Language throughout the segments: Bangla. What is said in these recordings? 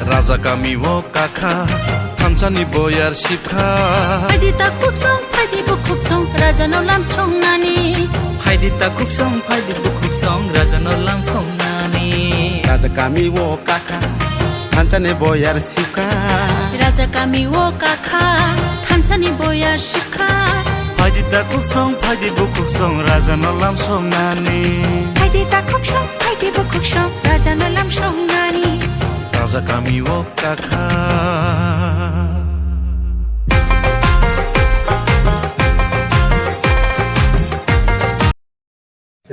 Raja kami wo kakha Thamchani boyar shikha Phaidi ta khuksong phaidi bu khuksong Raja no lam song nani Phaidi ta khuksong phaidi bu khuksong Raja no lam song nani Raja kami wo kakha Thamchani boyar shikha Raja kami wo kakha Thamchani boyar shikha Phaidi ta khuksong phaidi bu khuksong Raja no lam song nani Phaidi ta khuksong phaidi bu khuksong Raja no lam song nani Raja kami wo kakha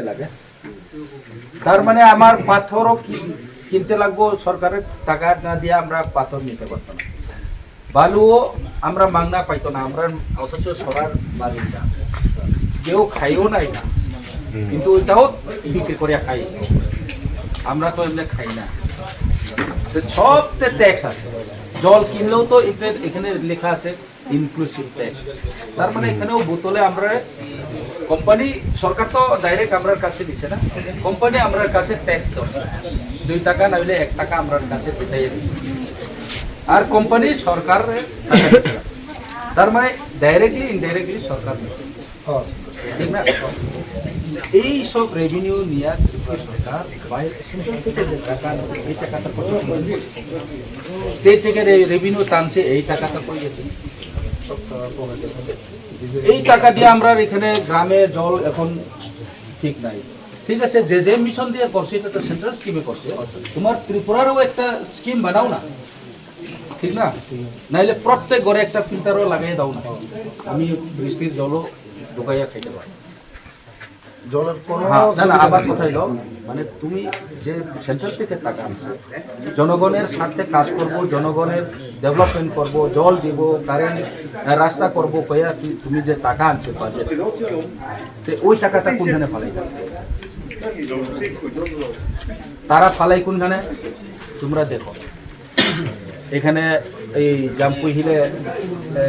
লাগে তার মানে আমার পাথরও কিনতে লাগবো সরকারের টাকা না দিয়ে আমরা পাথর নিতে পারতো না বালুও আমরা মাংনা পাইতো না আমরা অথচ সরার বালুটা কেউ খাইও না এটা কিন্তু ওইটাও বিক্রি করে খাই আমরা তো এমনি খাই না সবতে ট্যাক্স আছে জল কিনলেও তো এখানে লেখা আছে ইনক্লুসিভ ট্যাক্স তার মানে এখানেও বোতলে আমরা কোম্পানি সরকার তো ডাইরেক্ট আমরার কাছে দিছে না কোম্পানি আমরার কাছে ট্যাক্স দেয় 2 টাকা না হলে 1 টাকা আমরার কাছে দিতে আর কোম্পানি সরকার তার মানে ডাইরেক্টলি ইনডাইরেক্টলি সরকার ঠিক না এই সব রেভিনিউ নিয়ে সরকার বাইরে সেন্ট্রাল থেকে যে টাকা এই টাকাটা স্টেট থেকে রেভিনিউ টানছে এই টাকাটা কই গেছে এই টাকা দিয়ে আমরা এখানে গ্রামে জল এখন ঠিক নাই ঠিক আছে যে যে মিশন দিয়ে করছে এটা তো সেন্ট্রাল স্কিমে করছে তোমার ত্রিপুরারও একটা স্কিম বানাও না ঠিক না নাইলে প্রত্যেক ঘরে একটা ফিল্টারও লাগাই দাও না আমি বৃষ্টির জলও ঢুকাইয়া খাইতে পারি জলের কোনো আবার কোথায় দাও মানে তুমি যে সেন্ট্রাল থেকে টাকা আনছো জনগণের স্বার্থে কাজ করব জনগণের ডেভেলপমেন্ট করব জল দিব কারেন্ট রাস্তা করব কয়া তুমি যে টাকা আনছো বাজেট ওই টাকাটা কোনখানে ফালাই যাচ্ছে তারা ফালাই কোনখানে তোমরা দেখো এখানে এই জামপুই হিলে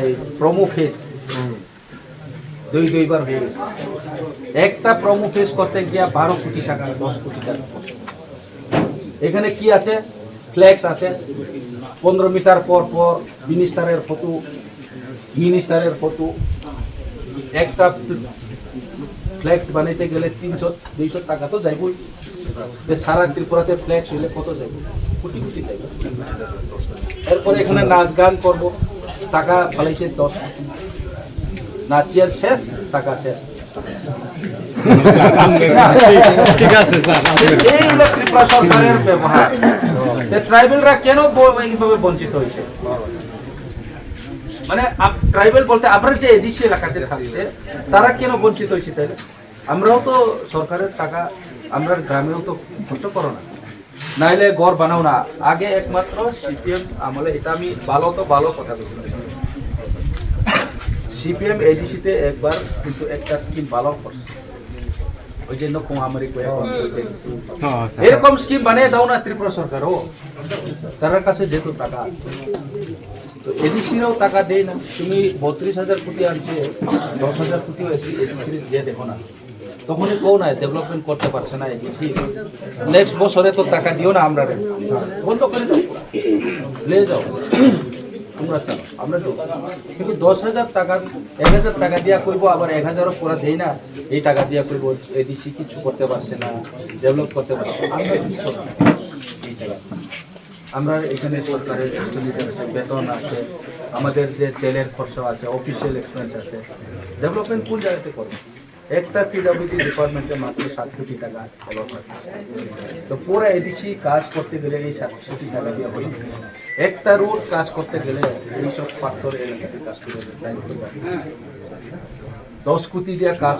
এই প্রোমো ফেস দুইবার হয়ে গেছে একটা প্রোমো ফেস করতে গিয়া 12 কোটি টাকা 10 কোটি টাকা এখানে কি আছে ফ্লেক্স আছে 15 মিটার পর পর মিনিস্টারের ফটো একটা ফ্লেক্স বানাইতে গেলে 300-200 টাকা তো যাইবই সারা ত্রিপুরাতে ফ্লেক্স হইলে কত যাইব কোটি কোটি যাইব এরপরে এখানে নাচ গান করব টাকা ফালাইছে 10 কোটি নাচিয়ার শেষ টাকা শেষ ঠিক আছে স্যার এই হলো ত্রিপুরা সরকারের ব্যবহার ট্রাইবেলরা কেন এইভাবে বঞ্চিত হয়েছে মানে ট্রাইবেল বলতে আমরা যে এদিশি এলাকাতে থাকছে তারা কেন বঞ্চিত হয়েছে তাই আমরাও তো সরকারের টাকা আমরা গ্রামেও তো খরচ করো না নাইলে ঘর বানাও না আগে একমাত্র সিপিএম আমলে এটা আমি ভালো কথা বলছি সিপিএম এডিসিতে একবার কিন্তু একটা স্কিম ভালো করছে ওই জন্য কুমামারি এরকম স্কিম বানিয়ে দাও না ত্রিপুরা সরকারও তার কাছে যেহেতু টাকা আছে তো এডিসিরাও টাকা দেয় না তুমি 32,000 কোটি আনছে 10,000 কোটিও এডিসি দিয়ে দেখো না তখনই কো না ডেভেলপমেন্ট করতে পারছে না এডিসি নেক্সট বছরে তো টাকা দিও না আমরা বন্ধ করে দাও লে যাও তোমরা চাও আমরা দেবো কিন্তু 10,000 টাকা 1,000 টাকা দিয়া করবো আবার 1,000ও পুরা দেই না এই টাকা দিয়া করবো এডিসি কিছু করতে পারছে না ডেভেলপ করতে পারছে আমরা এখানে সরকারের বেতন আছে আমাদের যে তেলের খরচ আছে অফিসিয়াল এক্সপেন্স আছে ডেভেলপমেন্ট কোন জায়গাতে করবো একটা পিডব্লিউডি ডিপার্টমেন্টে মাত্র 7 কোটি টাকা খরচ হয় তো পুরো এডিসি কাজ করতে গেলে এই 7 কোটি টাকা দিয়ে হয় একটা রোড কাজ করতে গেলে এইসব পাথর এলাকাতে কাজ করে 10 কোটি দিয়ে কাজ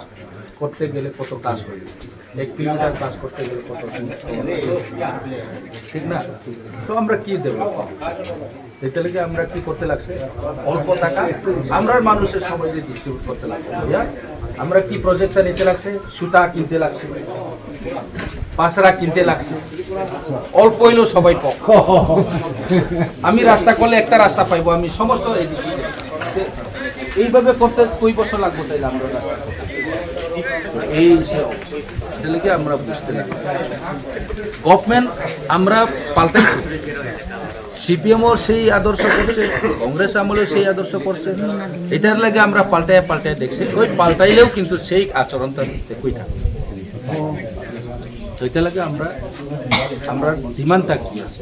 করতে গেলে কত কাজ হয় 1 কিলোমিটার কাজ করতে গেলে কত ঠিক না তো আমরা কি দেবো এটা লাগে আমরা কি করতে লাগছে অল্প টাকা আমরা মানুষের সবাই যে ডিস্ট্রিবিউট করতে লাগছে আমরা কি প্রজেক্টটা নিতে লাগছে সুতা কিনতে লাগছে পাঁচরা কিনতে লাগছে অল্প হইলেও সবাই পক্ষ আমি রাস্তা করলে একটা রাস্তা পাইবো আমি সমস্ত এইভাবে করতে 2 বছর লাগবে তাই আমরা এই এটা লাগে আমরা বুঝতে লাগবে গভর্নমেন্ট আমরা পাল্টাইছি সিপিএমও সেই আদর্শ করছে, কংগ্রেস আমলেও সেই আদর্শ করছে। এটার লাগে আমরা পাল্টায় পাল্টায় দেখছি, ওই পাল্টাইলেও কিন্তু সেই আচরণটা দেখই থাকে। তো এটা লাগে আমরা ডিমান্ডটা কি আছে,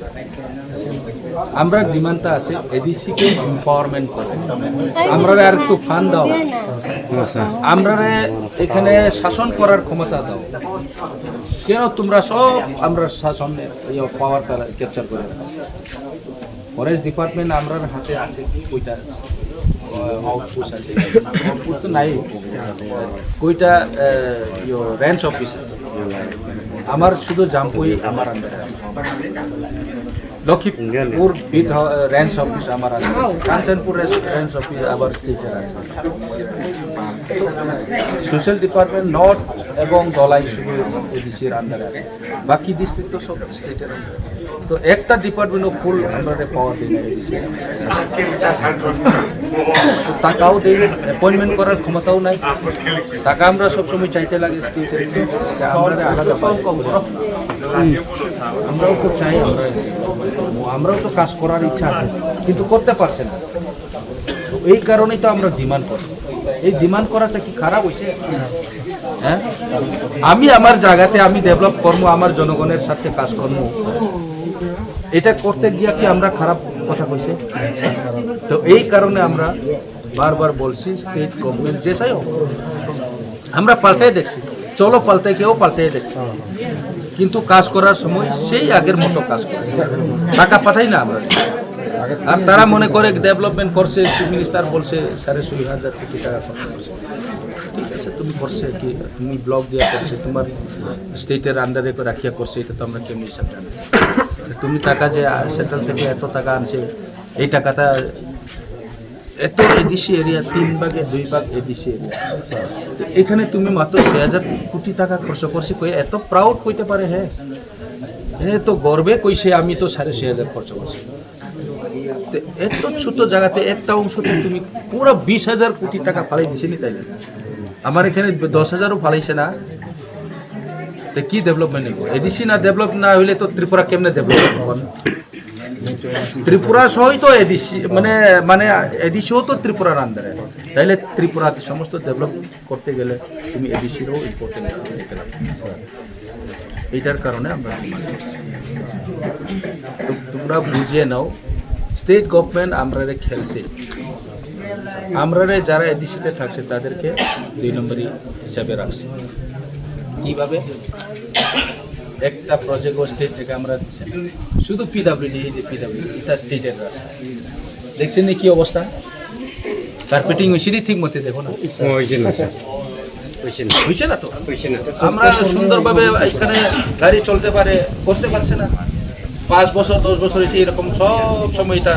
আমরা ডিমান্ডটা আছে এডিসিকে এম্পাওয়ারমেন্ট করে, আমরা আর একটু ফান্ড দাও, আমরা এখানে শাসন করার ক্ষমতা দাও। কেন তোমরা সব আমরা শাসনের পাওয়ারটা ক্যাপচার করে রাখছি। ফরেস্ট ডিপার্টমেন্ট আমরা হাতে আছে কইটা আউটপোস্ট আছে, আউটপোস্ট তো নাই, কইটা রেঞ্জ অফিস আছে। আমার শুধু জামপুই আমার আন্ডারে আছে, লক্ষ্মীপুর বিট রেঞ্জ অফিস আমার আছে, কাঞ্চনপুর রেঞ্জ অফিস আবার স্টেটের আছে। সোশ্যাল ডিপার্টমেন্ট নর্থ এবং দলাই শুধু এডিসির আন্ডারে আছে, বাকি ডিস্ট্রিক্ট তো সব স্টেটের আন্ডারে। তো একটা ডিপার্টমেন্টও ফুল আমরা পাওয়ার দিই না এডিসি, টাকাও দেই, অ্যাপয়েন্টমেন্ট করার ক্ষমতাও নাই। টাকা আমরা সবসময় চাইতে লাগে স্টেটের, আমরা আলাদা আমরাও খুব চাই, আমরাও তো কাজ করার ইচ্ছা আছে কিন্তু করতে পারছে না। তো এই কারণেই তো আমরা ডিমান্ড করছি। এই ডিমান্ড করাটা কি খারাপ হয়েছে? হ্যাঁ, আমি আমার জায়গাতে আমি ডেভেলপ করবো, আমার জনগণের সাথে কাজ করবো, এটা করতে গিয়া কি আমরা খারাপ কথা কইছে? তো এই কারণে আমরা বারবার বলছি স্টেট গভর্নমেন্ট যেসাই হোক, আমরা পাল্টাই দেখছি, চলো পাল্টাই কেউ পাল্টাই দেখছি, কিন্তু কাজ করার সময় সেই আগের মতো কাজ করে, টাকা পাঠাই না আমরা। আর তারা মনে করে ডেভেলপমেন্ট করছে, চিফ মিনিস্টার বলছে 16,500 কোটি টাকা খরচ করছে। ঠিক আছে, তুমি করছে কি, তুমি ব্লক দিয়ে করছে, তোমার স্টেটের আন্ডারে রাখিয়া করছে, এটা তো আমরা কেমনি হিসাব জানি। তুমি টাকা যে সেন্ট্রাল থেকে এত টাকা আনছে, এই টাকাটা এত এডিসি এরিয়া, 3 ভাগে 2 ভাগ এডিসি এরিয়া, এখানে তুমি মাত্র 6,000 কোটি টাকা খরচ করছি, কই এত প্রাউড কইতে পারে? হ্যাঁ, তো গর্বে কইছে আমি তো 6,500 খরচ করছি। এত ছোট জায়গাতে একটা অংশতে তুমি পুরো 20,000 কোটি টাকা ফালাই দিছে নি, তাই আমার এখানে 10,000ও ফালাইছে না। তো কি ডেভেলপমেন্ট হইব? এডিসি না ডেভেলপ না হইলে তো ত্রিপুরা কেমনে ডেভেলপ হবে? ত্রিপুরা সহই তো এডিসি, মানে এডিসিও তো ত্রিপুরার আন্ডারে, তাইলে ত্রিপুরাতে সমস্ত ডেভেলপ করতে গেলে তুমি এডিসিরও ইম্পর্টেন্ট দিতে লাগবে। এইটার কারণে আমরা তোমরা বুঝিয়ে নাও, স্টেট গভর্নমেন্ট আমরা খেলছে, আমরা যারা এডিসিতে থাকছে তাদেরকে 2 নম্বরই হিসাবে রাখছে। কিভাবে? একটা প্রজেক্ট স্টেট থেকে আমরা দিচ্ছি, শুধু পিডাব্লিউডি, এই যে পিডাব্লিউডি এটা স্টেটের রাস্তা, দেখছেন না কি অবস্থা? কার্পেটিং হয়েছে ঠিক মতো, দেখো না হয়েছে না তো, আমরা সুন্দরভাবে এখানে গাড়ি চলতে পারে, করতে পারছে না। 5 বছর 10 বছর হয়েছে এরকম সব সময় এটা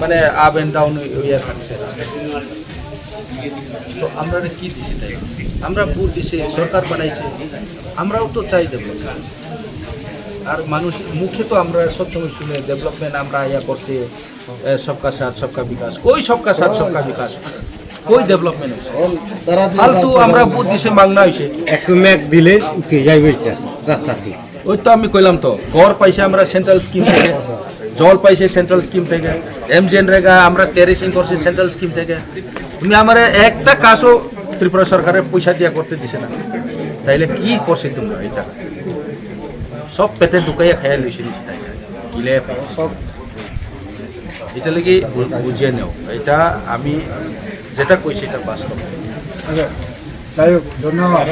মানে আপ অ্যান্ড ডাউন হইয়া থাকছে। তো আমরা কি দিছি? তাই আমরা ভোট দিছি, সরকার বানাইছে, আমরাও তো চাই ডেভেলপমেন্ট। আর মানুষ মুখে তো আমরা সবসময় শুনে ডেভেলপমেন্ট আমরা ইয়া করছি, সবকা সাথ সবকা বিকাশ, কই সবকা সাথ সবকা বিকাশ, কই ডেভেলপমেন্ট হয়েছে? ফালতু আমরা ভোট দিছে, মাংনা হয়েছে, একটু ম্যাক দিলে উঠে যাইবে এটা রাস্তাটি। ওই তো আমি কইলাম তো, ঘর পাইছে আমরা সেন্ট্রাল স্কিম থেকে, জল পাইছে সেন্ট্রাল স্কিম থেকে, MGNREGA আমরা টেরেসিং করছি সেন্ট্রাল স্কিম থেকে। তুমি আমার একটা কাজও ত্রিপুরা সরকারের পয়সা দিয়া করতে দিছে না, তাইলে কি করছে তোমরা? এটা সব পেটে ঢুকাইয়া খাইয়া লইছে, গিলে সব। এটা লেগে বুঝিয়ে নেও, এটা আমি যেটা কইছি এটা বাস্তব। যাই হোক, ধন্যবাদ।